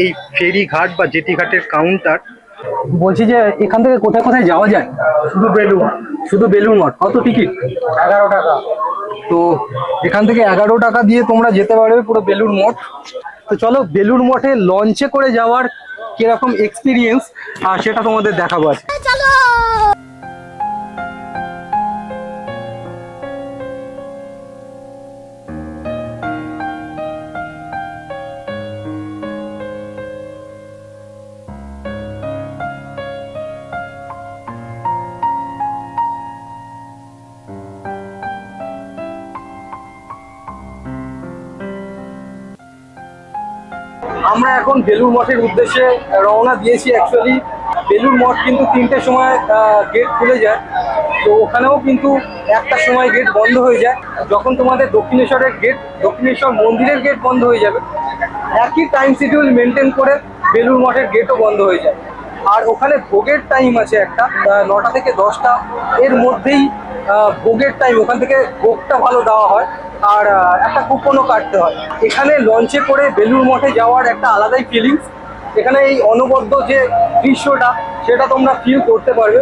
এই ফেরি ঘাট বা জেটি ঘাটের কাউন্টার। বলছি যে এখান থেকে কোথায় কোথায় যাওয়া যায়? শুধু বেলুন। শুধু বেলুড় মঠ। কত টিকিট? 11 টাকা। তো এখান থেকে 11 টাকা দিয়ে তোমরা যেতে পারবে পুরো বেলুড় মঠ। তো চলো বেলুড় মঠে লঞ্চে করে যাওয়ার কিরকম এক্সপিরিয়েন্স আর সেটা তোমাদের দেখাবো আজকে। আমরা এখন বেলুড় মঠের উদ্দেশ্যে রওনা দিয়েছি। অ্যাকচুয়ালি বেলুড় মঠ কিন্তু 3টের সময় গেট খুলে যায়, তো ওখানেও কিন্তু 1টার সময় গেট বন্ধ হয়ে যায়। যখন তোমাদের দক্ষিণেশ্বরের গেট, দক্ষিণেশ্বর মন্দিরের গেট বন্ধ হয়ে যাবে, একই টাইম শিডিউল মেনটেন করে বেলুড় মঠের গেটও বন্ধ হয়ে যায়। আর ওখানে ভোগের টাইম আছে একটা, 9টা থেকে 10টা এর মধ্যেই ভোগের টাইম। ওখান থেকে ভোগটা ভালো দেওয়া হয় আর একটা কুপনও কাটতে হয়। এখানে লঞ্চে করে বেলুড় মঠে যাওয়ার একটা আলাদাই ফিলিংস। এখানে এই অনবদ্য যে দৃশ্যটা সেটা তোমরা ফিল করতে পারবে।